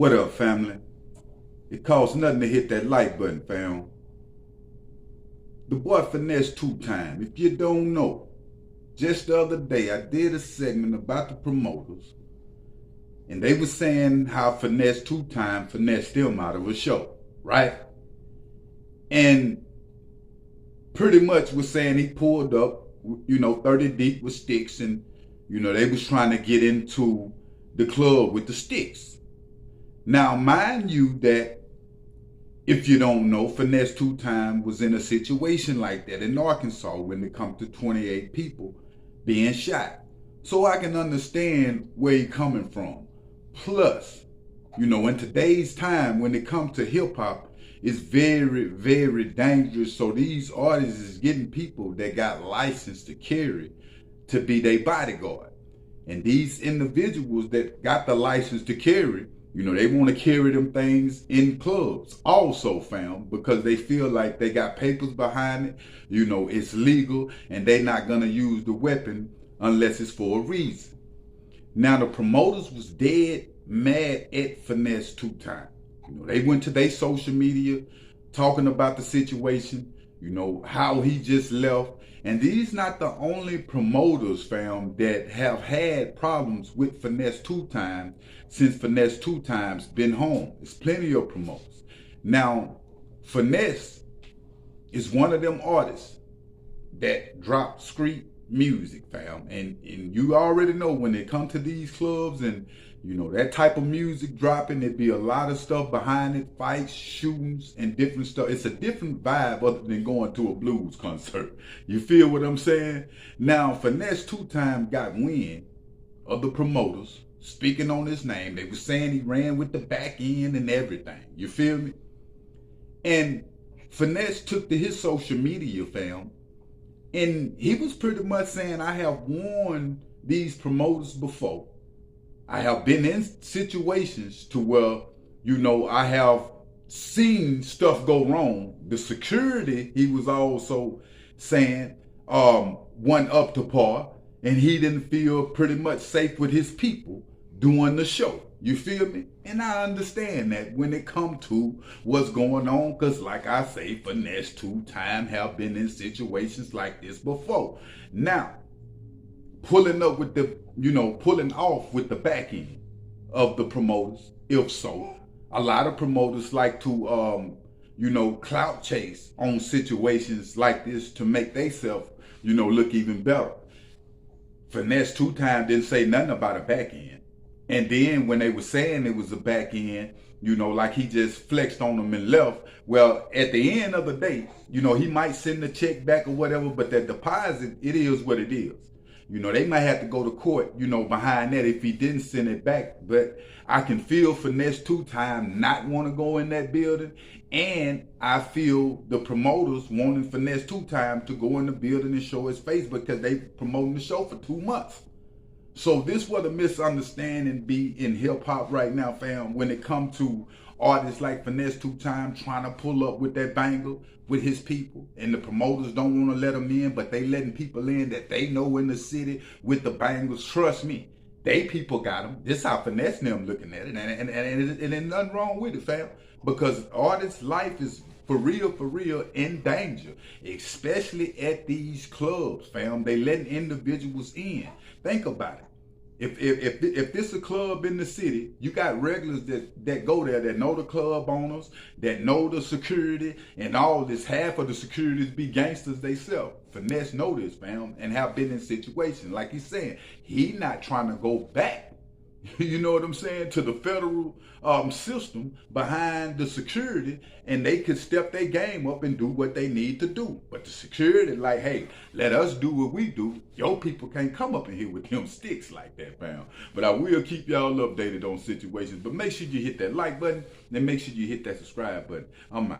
What up, family? It costs nothing to hit that like button, fam. The boy Finesse2Tymes. If you don't know, just the other day I did a segment about the promoters, and they were saying how Finesse2Tymes finessed them out of a show, right? And pretty much was saying he pulled up, 30 deep with sticks, and they was trying to get into the club with the sticks. Now, mind you that if you don't know, Finesse2Tymes was in a situation like that in Arkansas when it comes to 28 people being shot. So I can understand where he's coming from. Plus, in today's time when it comes to hip hop, it's very, very dangerous. So these artists is getting people that got license to carry to be their bodyguard. And these individuals that got the license to carry, they want to carry them things in clubs also, fam, because they feel like they got papers behind it, it's legal, and they're not going to use the weapon unless it's for a reason. Now, the promoters was dead mad at Finesse2Tymes. They went to their social media talking about the situation, how he just left. And these not the only promoters, fam, that have had problems with Finesse2Tymes since Finesse2Tymes been home. There's plenty of promoters. Now, Finesse is one of them artists that drop street music, fam. And you already know when it comes to these clubs and that type of music dropping, there'd be a lot of stuff behind it, fights, shootings, and different stuff. It's a different vibe other than going to a blues concert. You feel what I'm saying? Now, Finesse2Tymes got wind of the promoters speaking on his name. They were saying he ran with the back end and everything. You feel me? And Finesse took to his social media, fam, and he was pretty much saying, I have warned these promoters before. I have been in situations to where, I have seen stuff go wrong. The security, he was also saying, went up to par, and he didn't feel pretty much safe with his people doing the show. You feel me? And I understand that when it comes to what's going on, because like I say, Finesse2Tymes have been in situations like this before. Now, pulling off with the back end of the promoters, if so. A lot of promoters like to, clout chase on situations like this to make themselves, look even better. Finesse2Tymes didn't say nothing about a back end. And then when they were saying it was a back end, like he just flexed on them and left. Well, at the end of the day, he might send the check back or whatever, but that deposit, it is what it is. They might have to go to court, behind that if he didn't send it back. But I can feel Finesse2Tymes not want to go in that building. And I feel the promoters wanting Finesse2Tymes to go in the building and show his face because they promoting the show for 2 months. So this what a misunderstanding be in hip hop right now, fam, when it comes to artists like Finesse2Tymes trying to pull up with that banger with his people, and the promoters don't want to let them in, but they letting people in that they know in the city with the bangers. Trust me, they people got them. This how Finesse them looking at it, and there's nothing wrong with it, fam, because artists' life is for real in danger, especially at these clubs, fam. They letting individuals in. Think about it. If this is a club in the city, you got regulars that go there, that know the club owners, that know the security, and all this. Half of the securities be gangsters themselves. Finesse know this, fam, and have been in situations. Like he's saying, he not trying to go back, you know what I'm saying, to the federal system behind the security, and they could step their game up and do what they need to do. But the security like, hey, let us do what we do. Your people can't come up in here with them sticks like that, fam. But I will keep y'all updated on situations. But make sure you hit that like button, and make sure you hit that subscribe button. I'm out.